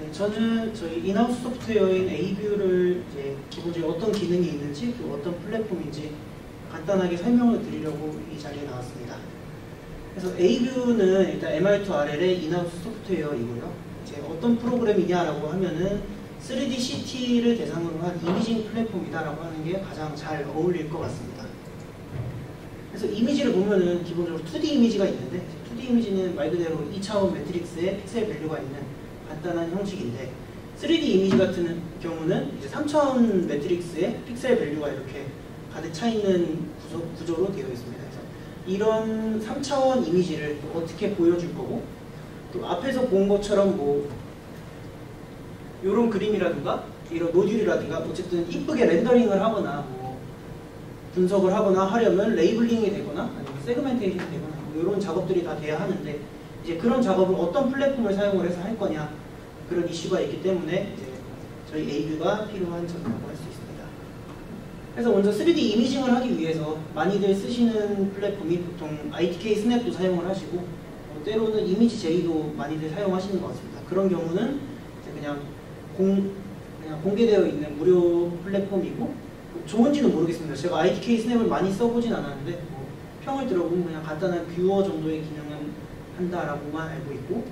네, 저는 저희 인하우스 소프트웨어인 A뷰를 이제 기본적으로 어떤 기능이 있는지 그리고 어떤 플랫폼인지 간단하게 설명을 드리려고 이 자리에 나왔습니다. 그래서 A뷰는 일단 MR2RL의 인하우스 소프트웨어이고요. 이제 어떤 프로그램이냐라고 하면은 3D CT를 대상으로 한 이미징 플랫폼이다라고 하는 게 가장 잘 어울릴 것 같습니다. 그래서 이미지를 보면은 기본적으로 2D 이미지가 있는데 2D 이미지는 말 그대로 2차원 매트릭스에 픽셀 밸류가 있는 간단한 형식인데 3D 이미지 같은 경우는 이제 3차원 매트릭스에 픽셀 밸류가 이렇게 가득 차 있는 구조로 되어 있습니다. 그래서 이런 3차원 이미지를 또 어떻게 보여줄 거고 또 앞에서 본 것처럼 뭐 이런 그림이라든가 이런 모듈이라든가 어쨌든 이쁘게 렌더링을 하거나 뭐 분석을 하거나 하려면 레이블링이 되거나 아니면 세그멘테이션이 되거나 뭐 이런 작업들이 다 돼야 하는데 이제 그런 작업을 어떤 플랫폼을 사용을 해서 할 거냐 그런 이슈가 있기 때문에 이제 저희 A뷰가 필요한 점이라고 할 수 있습니다. 그래서 먼저 3D 이미징을 하기 위해서 많이들 쓰시는 플랫폼이 보통 ITK 스냅도 사용을 하시고 때로는 이미지 제이도 많이들 사용하시는 것 같습니다. 그런 경우는 이제 그냥 공개되어 있는 무료 플랫폼이고 좋은지는 모르겠습니다. 제가 ITK 스냅을 많이 써보진 않았는데 뭐 평을 들어보면 그냥 간단한 뷰어 정도의 기능은 한다라고만 알고 있고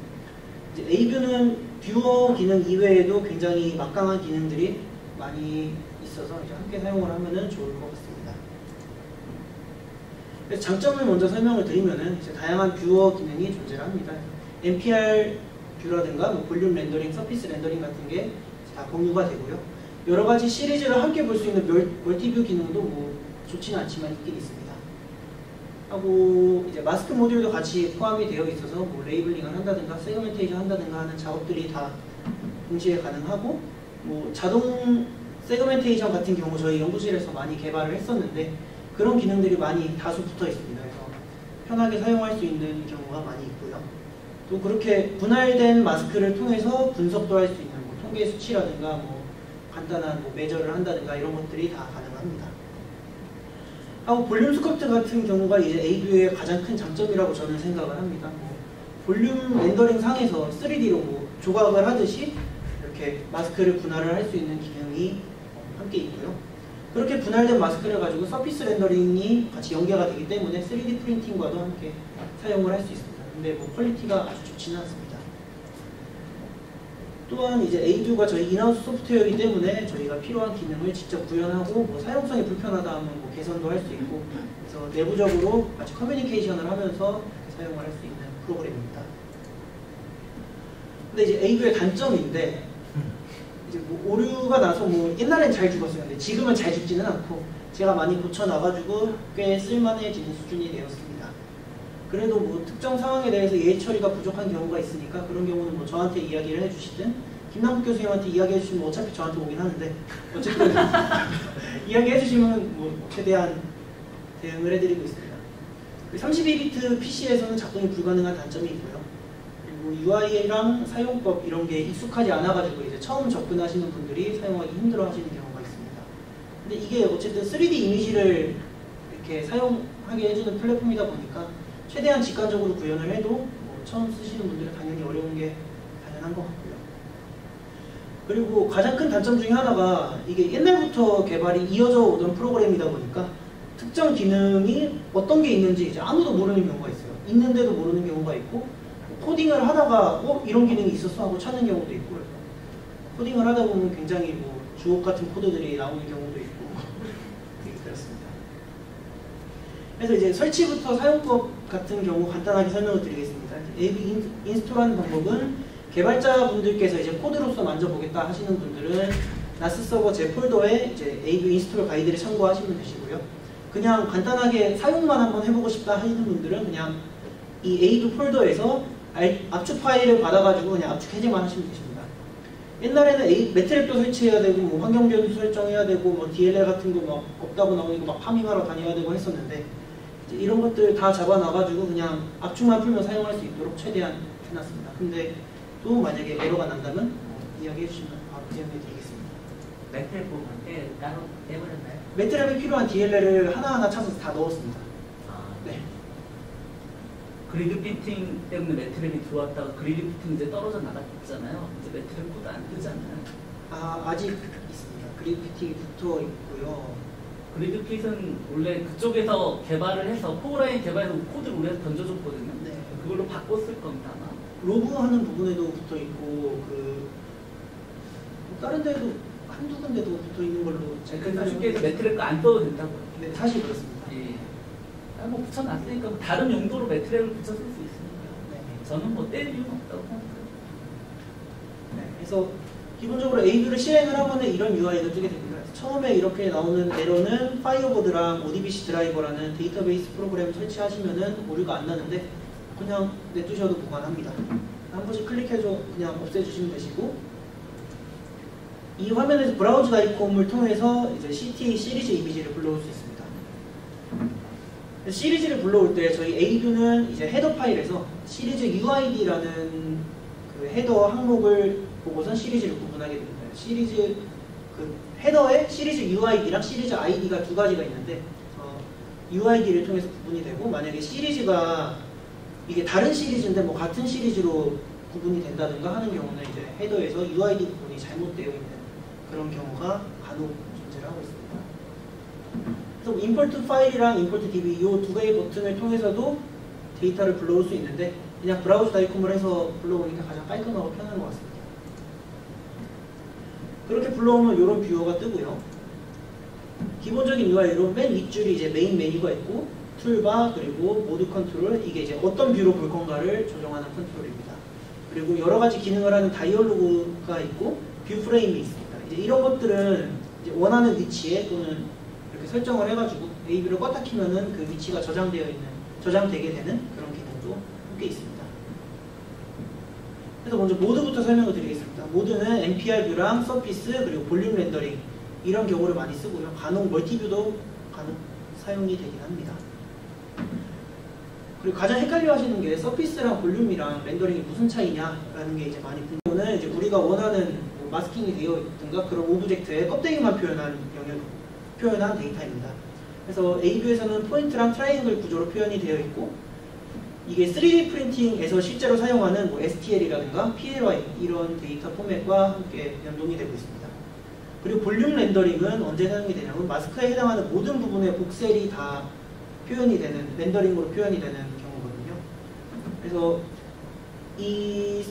이제 A뷰는 뷰어 기능 이외에도 굉장히 막강한 기능들이 많이 있어서 이제 함께 사용을 하면은 좋을 것 같습니다. 그래서 장점을 먼저 설명을 드리면은 이제 다양한 뷰어 기능이 존재를 합니다. NPR 뷰라든가 뭐 볼륨 렌더링, 서피스 렌더링 같은 게 다 공유가 되고요. 여러 가지 시리즈를 함께 볼 수 있는 멀티뷰 기능도 뭐 좋지는 않지만 있긴 있습니다. 하고 이제 마스크 모듈도 같이 포함이 되어 있어서 뭐 레이블링을 한다든가 세그멘테이션 한다든가 하는 작업들이 다 동시에 가능하고 뭐 자동 세그멘테이션 같은 경우 저희 연구실에서 많이 개발을 했었는데 그런 기능들이 많이 다수 붙어 있습니다. 그래서 편하게 사용할 수 있는 경우가 많이 있고요. 또 그렇게 분할된 마스크를 통해서 분석도 할 수 있는 뭐 통계 수치라든가 뭐 간단한 뭐 매저를 한다든가 이런 것들이 다 가능합니다. 하고 볼륨 스culpt 같은 경우가 이제 A뷰의 가장 큰 장점이라고 저는 생각을 합니다. 뭐 볼륨 렌더링 상에서 3D로 뭐 조각을 하듯이 이렇게 마스크를 분할을 할 수 있는 기능이 함께 있고요. 그렇게 분할된 마스크를 가지고 서피스 렌더링이 같이 연계가 되기 때문에 3D 프린팅과도 함께 사용을 할 수 있습니다. 근데 뭐 퀄리티가 아주 좋지는 않습니다. 또한 이제 A뷰가 저희 인하우스 소프트웨어이기 때문에 저희가 필요한 기능을 직접 구현하고 뭐 사용성이 불편하다 하면 뭐 개선도 할 수 있고 그래서 내부적으로 같이 커뮤니케이션을 하면서 사용을 할 수 있는 프로그램입니다. 근데 이제 A뷰의 단점인데 이제 뭐 오류가 나서 뭐 옛날엔 잘 죽었어요. 근데 지금은 잘 죽지는 않고 제가 많이 고쳐놔가지고 꽤 쓸만해지는 수준이 되었습니다. 그래도 뭐 특정 상황에 대해서 예의 처리가 부족한 경우가 있으니까 그런 경우는 뭐 저한테 이야기를 해주시든 김남국 교수님한테 이야기해 주시면 어차피 저한테 오긴 하는데 어쨌든 이야기해 주시면 뭐 최대한 대응을 해드리고 있습니다. 32비트 PC에서는 작동이 불가능한 단점이 있고요. 그리고 UI랑 사용법 이런 게 익숙하지 않아가지고 이제 처음 접근하시는 분들이 사용하기 힘들어하시는 경우가 있습니다. 근데 이게 어쨌든 3D 이미지를 이렇게 사용하게 해주는 플랫폼이다 보니까 최대한 직관적으로 구현을 해도 뭐 처음 쓰시는 분들은 당연히 어려운 게 당연한 것 같고요. 그리고 가장 큰 단점 중에 하나가 이게 옛날부터 개발이 이어져 오던 프로그램이다 보니까 특정 기능이 어떤 게 있는지 이제 아무도 모르는 경우가 있어요. 있는데도 모르는 경우가 있고 코딩을 하다가 이런 기능이 있었어 하고 찾는 경우도 있고 그래서 코딩을 하다 보면 굉장히 뭐 주옥 같은 코드들이 나오는 경우도 있고 되게 그렇습니다. 그래서 이제 설치부터 사용법 같은 경우 간단하게 설명을 드리겠습니다. A뷰 인스톨하는 방법은 개발자분들께서 이제 코드로서 만져보겠다 하시는 분들은 나스 서버 제 폴더에 이제 A뷰 인스톨 가이드를 참고하시면 되시고요. 그냥 간단하게 사용만 한번 해보고 싶다 하시는 분들은 그냥 이 A뷰 폴더에서 압축 파일을 받아가지고 그냥 압축 해제만 하시면 되십니다. 옛날에는 매트랩도 설치해야 되고 뭐 환경 변수 설정해야 되고 뭐 DLL 같은 거 막 없다고 나오니까 막 파밍하러 다녀야 되고 했었는데 이제 이런 것들 다 잡아놔가지고 그냥 압축만 풀면 사용할 수 있도록 최대한 해놨습니다. 근데 또 만약에 에러가 난다면 이야기해 주시면 바로 대응해 드리겠습니다. 매트랩 부분에 따로 내버렸나요? 매트랩에 필요한 DLL을 하나하나 찾아서 다 넣었습니다. 아, 네. 그리드 피팅 때문에 매트랩이 들어왔다가 그리드 피팅 이제 떨어져 나갔잖아요. 이제 매트랩 코드 안 뜨잖아요. 아직 있습니다. 그리드 피팅이 붙어 있고요. 그리드 핏은 원래 그쪽에서 개발을 해서 포그라인 개발해서 코드를 우리한테 던져줬거든요. 네. 그걸로 바꿨을 겁니다 아마. 로그하는 부분에도 붙어 있고 다른 데도 한두 군데도 붙어 있는 걸로 그러니까 쉽게 해서 매트랩 안 떠도 된다고요. 네, 사실 그렇습니다. 예. 뭐 붙여놨으니까 뭐 다른 용도로 매트랩을 붙여 쓸 수 있으니까요. 네. 저는 뭐 뗄 이유는 없다고 생각해요. 네, 그래서 기본적으로 AV를 실행을 하면 이런 UI가 뜨게 됩니다. 처음에 이렇게 나오는 에러는 파이어보드랑 ODBC 드라이버라는 데이터베이스 프로그램 설치하시면은 오류가 안 나는데 그냥 냅두셔도 무관합니다. 한 번씩 클릭해서 그냥 없애주시면 되시고, 이 화면에서 브라우즈 아이콘을 통해서 이제 CTA 시리즈 이미지를 불러올 수 있습니다. 시리즈를 불러올 때 저희 AV는 이제 헤더 파일에서 시리즈 UID라는 그 헤더 항목을 보고선 시리즈를 구분하게 됩니다. 시리즈 헤더에 시리즈 UID랑 시리즈 ID가 두 가지가 있는데 UID를 통해서 구분이 되고, 만약에 시리즈가 이게 다른 시리즈인데 뭐 같은 시리즈로 구분이 된다든가 하는 경우는 이제 헤더에서 UID 부분이 잘못되어 있는 그런 경우가 간혹 존재를 하고 있습니다. 그래서 임포트 파일이랑 임포트 DB 이 두 개의 버튼을 통해서도 데이터를 불러올 수 있는데 그냥 브라우저 다이콤을 해서 불러오니까 가장 깔끔하고 편한 것 같습니다. 그렇게 불러오면 이런 뷰어가 뜨고요. 기본적인 UI로 맨 윗줄이 이제 메인 메뉴가 있고, 툴바, 그리고 모드 컨트롤, 이게 이제 어떤 뷰로 볼 건가를 조정하는 컨트롤입니다. 그리고 여러 가지 기능을 하는 다이얼로그가 있고, 뷰 프레임이 있습니다. 이제 이런 것들은 이제 원하는 위치에 또는 이렇게 설정을 해가지고 AV를 껐다 키면은 그 위치가 저장되게 되는 그런 기능도 함께 있습니다. 그래서 먼저 모드부터 설명을 드리겠습니다. 모드는 NPR 뷰랑 서피스 그리고 볼륨 렌더링 이런 경우를 많이 쓰고요. 간혹 멀티뷰도 간혹 사용이 되긴 합니다. 그리고 가장 헷갈려 하시는 게 서피스랑 볼륨이랑 렌더링이 무슨 차이냐라는 게 이제 많이 궁금해요. 이제 우리가 원하는 뭐 마스킹이 되어 있든가 그런 오브젝트의 껍데기만 표현한 데이터입니다. 그래서 A뷰에서는 포인트랑 트라이앵글 구조로 표현이 되어 있고, 이게 3D 프린팅에서 실제로 사용하는 뭐 STL이라든가 PLY 이런 데이터 포맷과 함께 연동이 되고 있습니다. 그리고 볼륨 렌더링은 언제 사용이 되냐면 마스크에 해당하는 모든 부분의 복셀이 다 표현이 되는, 렌더링으로 표현이 되는 경우거든요. 그래서 이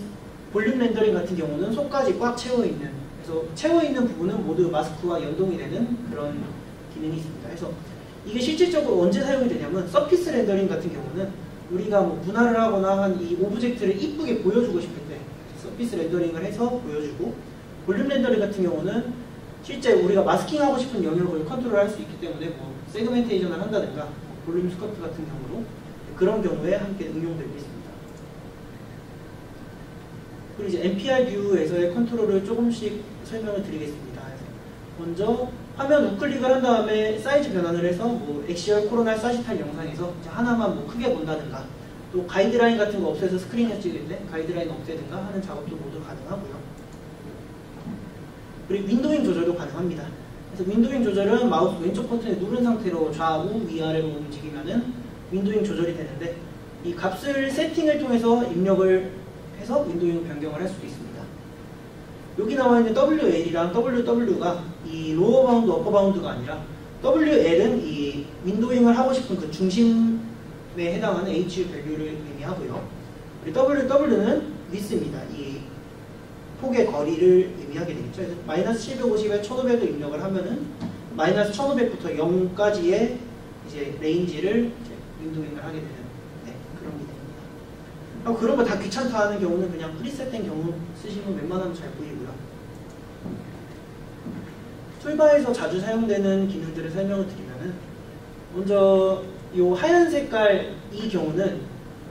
볼륨 렌더링 같은 경우는 속까지 꽉 채워있는, 그래서 채워있는 부분은 모두 마스크와 연동이 되는 그런 기능이 있습니다. 그래서 이게 실질적으로 언제 사용이 되냐면 서피스 렌더링 같은 경우는 우리가 뭐 분할을 하거나 한 이 오브젝트를 이쁘게 보여주고 싶을 때 서피스 렌더링을 해서 보여주고, 볼륨 렌더링 같은 경우는 실제 우리가 마스킹하고 싶은 영역을 컨트롤할 수 있기 때문에 뭐 세그멘테이션을 한다든가 뭐 볼륨 스커트 같은 경우로 그런 경우에 함께 응용되고 있습니다. 그리고 이제 NPR 뷰에서의 컨트롤을 조금씩 설명을 드리겠습니다. 먼저 화면 우클릭을 한 다음에 사이즈 변환을 해서 뭐 엑시얼 코로날 사시탈 영상에서 하나만 뭐 크게 본다든가, 또 가이드라인 같은 거 없애서 스크린에 찍을 때 가이드라인 없애든가 하는 작업도 모두 가능하고요. 그리고 윈도잉 조절도 가능합니다. 그래서 윈도잉 조절은 마우스 왼쪽 버튼을 누른 상태로 좌우 위아래로 움직이면은 윈도잉 조절이 되는데, 이 값을 세팅을 통해서 입력을 해서 윈도잉 변경을 할 수도 있습니다. 여기 나와 있는 WL이랑 WW가 이 로어 바운드, 어퍼 바운드가 아니라, WL은 이 윈도잉을 하고 싶은 그 중심에 해당하는 HU 밸류를 의미하고요. 그리고 WW는 width입니다. 이 폭의 거리를 의미하게 되겠죠. 그래서 마이너스 750에 1500을 입력을 하면은 마이너스 1500부터 0까지의 이제 레인지를 이제 윈도잉을 하게 되는 그런 기능입니다. 그런 거 다 귀찮다 하는 경우는 그냥 프리셋된 경우 쓰시면 웬만하면 잘 보이고요. 툴바에서 자주 사용되는 기능들을 설명을 드리면은, 먼저 이 하얀 색깔 이 경우는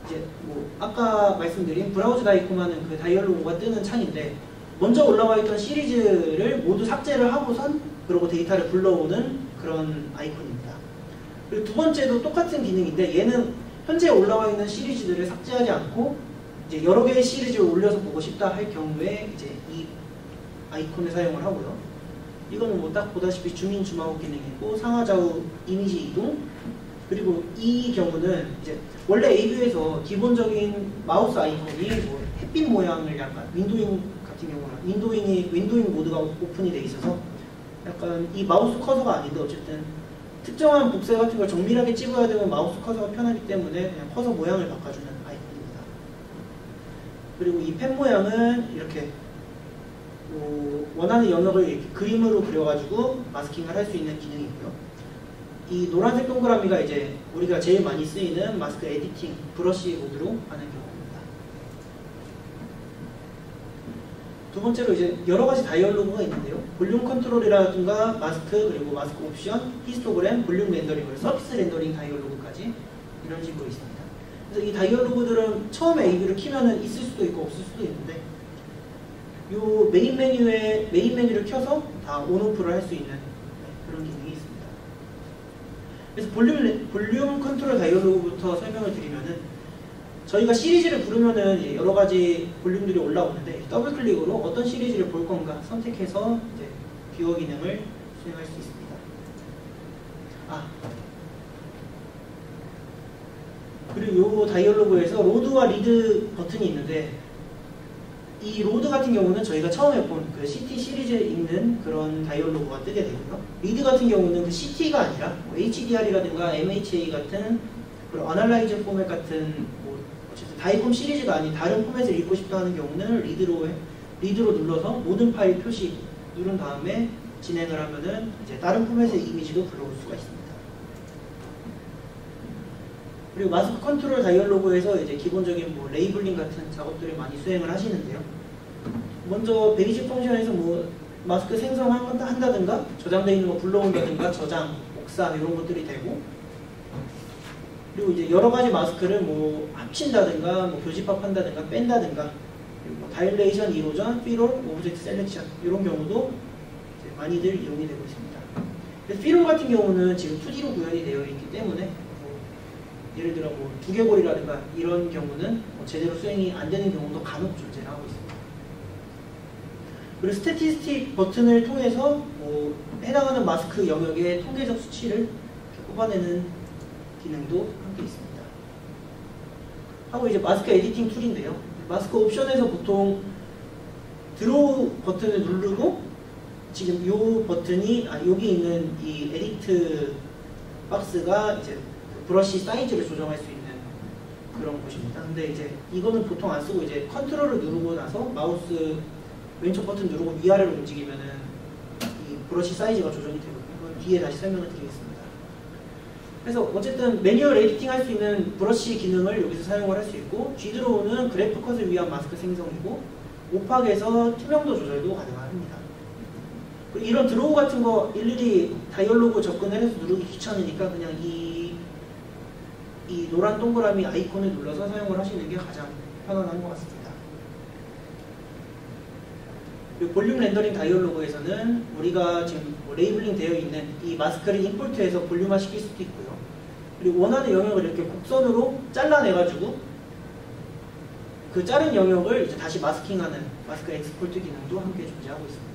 이제 뭐 아까 말씀드린 브라우저 다이콤 하는 그 다이얼로그가 뜨는 창인데, 먼저 올라와 있던 시리즈를 모두 삭제를 하고선 그리고 데이터를 불러오는 그런 아이콘입니다. 그리고 두 번째도 똑같은 기능인데, 얘는 현재 올라와 있는 시리즈들을 삭제하지 않고 이제 여러 개의 시리즈를 올려서 보고 싶다 할 경우에 이제 이 아이콘을 사용을 하고요. 이거는 뭐 딱 보다시피 줌인 줌아웃 기능이고, 상하좌우 이미지 이동, 그리고 이 경우는 이제 원래 AV에서 기본적인 마우스 아이콘이 뭐 햇빛 모양을 약간 윈도잉 같은 경우는 윈도잉 모드가 오픈이 돼 있어서 약간 이 마우스 커서가 아닌데 어쨌든 특정한 복세 같은 걸 정밀하게 찍어야 되면 마우스 커서가 편하기 때문에 그냥 커서 모양을 바꿔주는 아이콘입니다. 그리고 이 펜 모양은 이렇게 원하는 영역을 이렇게 그림으로 그려가지고 마스킹을 할 수 있는 기능이 있고요. 이 노란색 동그라미가 이제 우리가 제일 많이 쓰이는 마스크 에디팅 브러쉬 모드로 하는 경우입니다. 두 번째로 이제 여러 가지 다이얼로그가 있는데요. 볼륨 컨트롤이라든가 마스크, 그리고 마스크 옵션, 히스토그램, 볼륨 렌더링, 서피스 렌더링 다이얼로그까지 이런 식으로 있습니다. 그래서 이 다이얼로그들은 처음에 AV를 키면은 있을 수도 있고 없을 수도 있는데 요 메인 메뉴를 켜서 다 온오프를 할 수 있는 그런 기능이 있습니다. 그래서 볼륨 컨트롤 다이얼로그부터 설명을 드리면은 저희가 시리즈를 부르면은 여러 가지 볼륨들이 올라오는데 더블 클릭으로 어떤 시리즈를 볼 건가 선택해서 이제 뷰어 기능을 수행할 수 있습니다. 그리고 이 다이얼로그에서 로드와 리드 버튼이 있는데 이 로드 같은 경우는 저희가 처음에 본 그 CT 시리즈에 있는 그런 다이얼로그가 뜨게 되고요. 리드 같은 경우는 그 CT가 아니라 뭐 HDR이라든가 MHA 같은 그런 어널라이저 포맷 같은 뭐 어쨌든 다이콤 시리즈가 아닌 다른 포맷을 읽고 싶다 하는 경우는 리드로 눌러서 모든 파일 표시 누른 다음에 진행을 하면은 이제 다른 포맷의 이미지도 불러올 수가 있습니다. 그리고 마스크 컨트롤 다이얼로그에서 이제 기본적인 뭐 레이블링 같은 작업들을 많이 수행을 하시는데요. 먼저 베이직 펑션에서 뭐 마스크 생성한다든가 저장되어 있는 거 불러온다든가 저장, 복사 이런 것들이 되고, 그리고 이제 여러 가지 마스크를 뭐 합친다든가 뭐 교집합한다든가 뺀다든가, 그리고 뭐 다일레이션, 이로전, 필롤, 오브젝트 셀렉션 이런 경우도 이제 많이들 이용이 되고 있습니다. 그래서 필롤 같은 경우는 지금 2D로 구현이 되어 있기 때문에 예를 들어 뭐 두개골이라든가 이런 경우는 뭐 제대로 수행이 안 되는 경우도 간혹 존재를 하고 있습니다. 그리고 스태티스틱 버튼을 통해서 뭐 해당하는 마스크 영역의 통계적 수치를 뽑아내는 기능도 함께 있습니다. 하고 이제 마스크 에디팅 툴인데요. 마스크 옵션에서 보통 드로우 버튼을 누르고 지금 이 버튼이 여기 있는 이 에디트 박스가 이제 브러쉬 사이즈를 조정할 수 있는 그런 곳입니다. 근데 이제 이거는 보통 안 쓰고 이제 컨트롤을 누르고 나서 마우스 왼쪽 버튼 누르고 위아래로 움직이면은 이 브러쉬 사이즈가 조정이 되거든요. 그건 뒤에 다시 설명을 드리겠습니다. 그래서 어쨌든 매뉴얼 에디팅 할 수 있는 브러쉬 기능을 여기서 사용을 할 수 있고, G 드로우는 그래프 컷을 위한 마스크 생성이고, 오팍에서 투명도 조절도 가능합니다. 이런 드로우 같은 거 일일이 다이얼로그 접근을 해서 누르기 귀찮으니까 그냥 이 노란 동그라미 아이콘을 눌러서 사용을 하시는 게 가장 편안한 것 같습니다. 그리고 볼륨 렌더링 다이얼로그에서는 우리가 지금 뭐 레이블링 되어 있는 이 마스크를 임포트해서 볼륨화 시킬 수도 있고요. 그리고 원하는 영역을 이렇게 곡선으로 잘라내가지고 그 자른 영역을 이제 다시 마스킹하는 마스크 엑스포트 기능도 함께 존재하고 있습니다.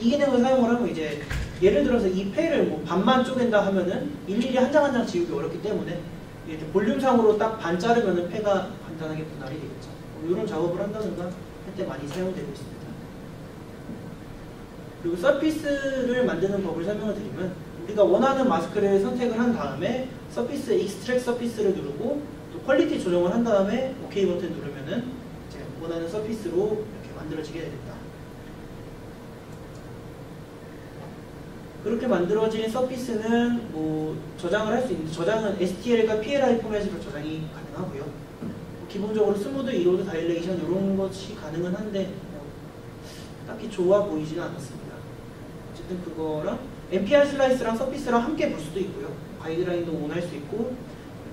이 기능을 사용을 하면 이제 예를 들어서 이 폐를 뭐 반만 쪼갠다 하면은 일일이 한 장 한 장 지우기 어렵기 때문에 이렇게 볼륨상으로 딱 반 자르면은 폐가 간단하게 분할이 되겠죠. 이런 작업을 한다든가 할 때 많이 사용되고 있습니다. 그리고 서피스를 만드는 법을 설명을 드리면, 우리가 원하는 마스크를 선택을 한 다음에 서피스 익스트랙 서피스를 누르고 또 퀄리티 조정을 한 다음에 OK 버튼 누르면은 이제 원하는 서피스로 이렇게 만들어지게 됩니다. 그렇게 만들어진 서피스는 뭐 저장을 할 수 있는데, 저장은 STL과 PLI 포맷으로 저장이 가능하고요. 기본적으로 스무드, 이로드, 다일레이션 이런 것이 가능은 한데 딱히 좋아 보이지는 않았습니다. 어쨌든 그거랑 NPR 슬라이스랑 서피스랑 함께 볼 수도 있고요. 가이드라인도 온할 수 있고,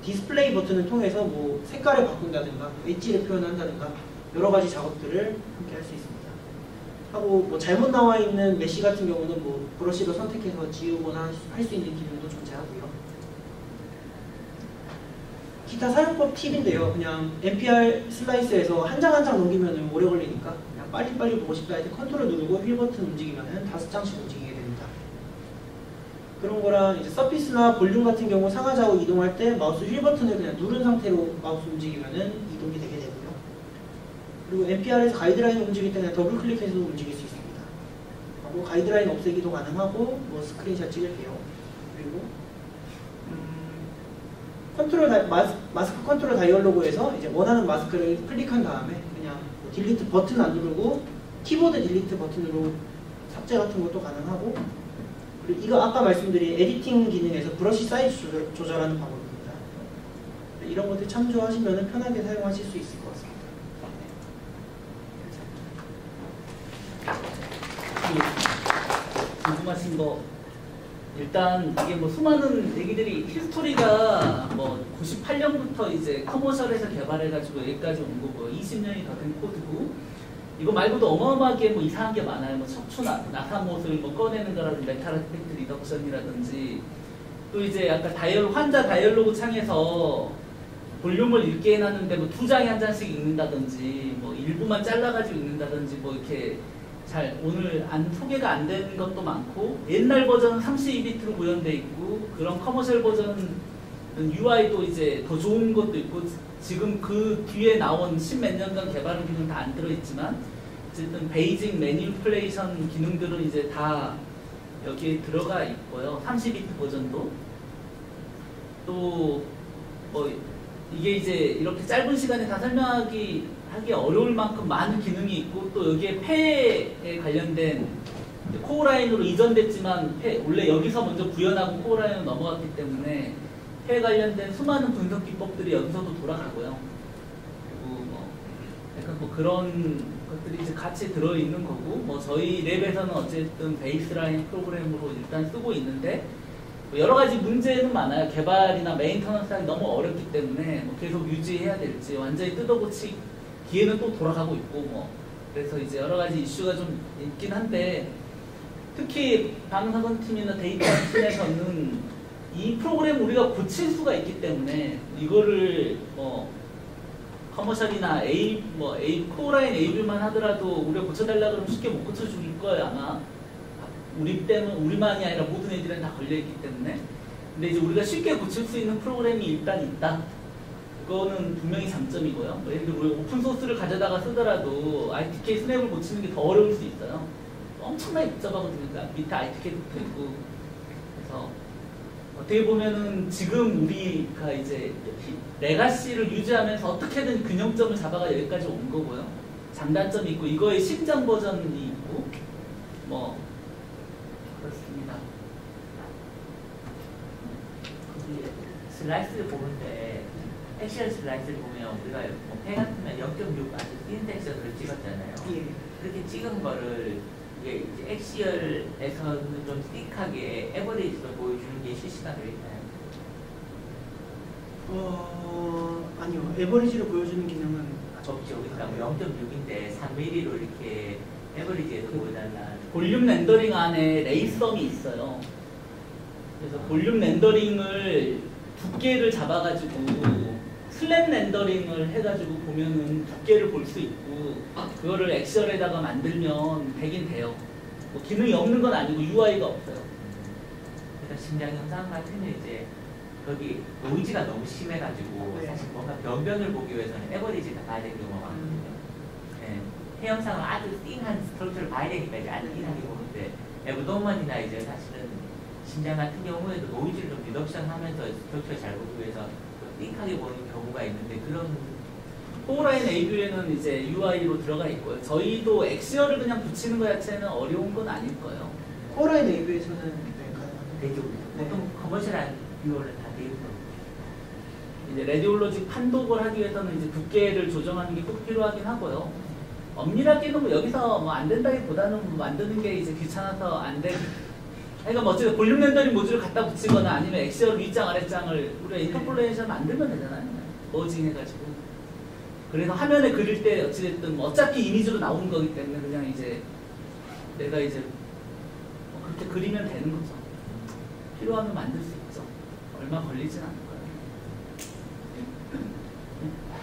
디스플레이 버튼을 통해서 뭐 색깔을 바꾼다든가 엣지를 표현한다든가 여러 가지 작업들을 함께 할 수 있습니다. 하고 뭐 잘못 나와 있는 메시 같은 경우는 뭐 브러쉬로 선택해서 지우거나 할 수 있는 기능도 존재하고요. 기타 사용법 팁인데요. 그냥 NPR 슬라이스에서 한 장 한 장 넘기면 오래 걸리니까 그냥 빨리빨리 보고 싶다 할 때 컨트롤 누르고 휠 버튼 움직이면 5장씩 움직이게 됩니다. 그런 거랑 이제 서피스나 볼륨 같은 경우 상하좌우 이동할 때 마우스 휠 버튼을 그냥 누른 상태로 마우스 움직이면은 이동이 되게 되고요. 그리고 NPR에서 가이드라인 움직일 때는 더블 클릭해서 움직일 수 있습니다. 하고 가이드라인 없애기도 가능하고 뭐 스크린샷 찍을게요. 그리고 마스크 컨트롤 다이얼로그에서 이제 원하는 마스크를 클릭한 다음에 그냥 뭐 딜리트 버튼 안 누르고 키보드 딜리트 버튼으로 삭제 같은 것도 가능하고, 그리고 이거 아까 말씀드린 에디팅 기능에서 브러쉬 사이즈 조절하는 방법입니다. 이런 것들 참조하시면 편하게 사용하실 수 있을 것 같습니다. 궁금하신 거, 일단 이게 뭐 수많은 얘기들이, 히스토리가 뭐 98년부터 이제 커머셜에서 개발해가지고 여기까지 온 거고 20년이 더 된 코드고, 이거 말고도 어마어마하게 뭐 이상한 게 많아요. 뭐 척추 나사못을 뭐 꺼내는 거라든지 메탈 아스펙트 리덕션이라든지, 또 이제 아까 환자 다이얼로그 창에서 볼륨을 읽게 해놨는데 뭐 2장에 한 장씩 읽는다든지, 뭐 일부만 잘라가지고 읽는다든지, 뭐 이렇게 잘 오늘 소개가 안 되는 것도 많고, 옛날 버전은 32비트로 구현돼 있고, 그런 커머셜 버전은 UI도 이제 더 좋은 것도 있고, 지금 그 뒤에 나온 10몇 년간 개발한 기능 다 안 들어있지만, 어쨌든 베이징 매니플레이션 기능들은 이제 다 여기에 들어가 있고요. 32비트 버전도. 또 뭐 이게 이제 이렇게 짧은 시간에 다 하기 어려울 만큼 많은 기능이 있고, 또 여기에 폐에 관련된 코어라인으로 이전됐지만 원래 여기서 먼저 구현하고 코어라인으로 넘어갔기 때문에 폐에 관련된 수많은 분석 기법들이 여기서도 돌아가고요. 그리고 뭐 약간 뭐 그런 것들이 이제 같이 들어있는 거고, 뭐 저희 랩에서는 어쨌든 베이스라인 프로그램으로 일단 쓰고 있는데, 뭐 여러 가지 문제는 많아요. 개발이나 메인터넌스 하기 너무 어렵기 때문에 뭐 계속 유지해야 될지, 완전히 뜯어고치기에는 또 돌아가고 있고, 뭐 그래서 이제 여러 가지 이슈가 좀 있긴 한데, 특히 방사선팀이나 데이터 팀에서는 이 프로그램 우리가 고칠 수가 있기 때문에 이거를 뭐 커머셜이나 코어라인 AB만 하더라도 우리가 고쳐달라 그러면 쉽게 못 고쳐줄 거예요, 아마. 우리만이 아니라 모든 애들은 다 걸려있기 때문에. 근데 이제 우리가 쉽게 고칠 수 있는 프로그램이 일단 있다. 그거는 분명히 장점이고요. 예를 들어 우리 오픈소스를 가져다가 쓰더라도 ITK 스냅을 고치는 게 더 어려울 수 있어요. 엄청나게 복잡하거든요. 그러니까 밑에 ITK도 있고. 그래서 어떻게 보면은 지금 우리가 이제 레가시를 유지하면서 어떻게든 균형점을 잡아가 여기까지 온 거고요. 장단점이 있고, 이거의 신장 버전이 있고, 뭐 그렇습니다. 슬라이스를 보는데, 액션 슬라이스를 보면 우리가 뭐 같으면 0.6 아주 틴 섹션을 찍었잖아요. 예. 그렇게 찍은 거를 이제 엑시얼에서는 좀 띡하게 에버리지로 보여주는 게 실시간으로 있나요? 아니요. 에버리지로 보여주는 기능은 없죠. 그러니까 뭐 0.6인데 3mm로 이렇게 에버리지에서 보여달라. 볼륨 렌더링 안에 레이썸이 있어요. 그래서 볼륨 렌더링을 두께를 잡아가지고 슬랩 렌더링을 해가지고 보면은 두께를 볼 수 있고, 그거를 엑셀에다가 만들면 되긴 돼요. 뭐 기능이 없는 건 아니고 UI가 없어요. 그러니까 심장 영상 같으면 이제 거기 노이즈가 너무 심해가지고 사실 뭔가 변변을 보기 위해서는 에버리지를 봐야 되는 경우가 많거든요. 네. 해영상은 아주 띵한 스트럭처를 봐야 되니까 이제 아주 띵하게 보는데, 에브도먼이나 이제 사실은 심장 같은 경우에도 노이즈를 좀 리덕션 하면서 스트럭처를 잘 보기 위해서 띵하게 보는 경우가 있는데, 그런 코어라인 AV에는 이제 UI로 들어가 있고요. 저희도 엑시얼을 그냥 붙이는 것 자체는 어려운 건 아닐 거예요. 코어라인 AV에서는 가능합니다. 되죠. 보통 커머셜한 뷰어는 다 되어 있고, 이제 레디올로직 판독을 하기 위해서는 이제 두께를 조정하는 게 꼭 필요하긴 하고요. 엄밀하게는 뭐 여기서 뭐 안 된다기보다는 뭐 만드는 게 이제 귀찮아서 안 된. 그러니까 뭐 어쨌든 볼륨 렌더링 모듈을 갖다 붙이거나 아니면 엑시얼 윗장 아랫장을 우리가 인터폴레이션 만들면 되잖아요. 머징 해가지고. 그래서 화면에 그릴 때 어찌됐든 뭐 어차피 이미지로 나오는 거기 때문에 그냥 이제 내가 이제 뭐 그렇게 그리면 되는 거죠. 필요하면 만들 수 있죠. 얼마 걸리진 않을 거예요.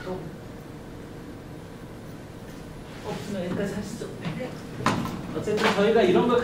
또 없으면 여기까지 하시죠. 어쨌든 저희가 이런 걸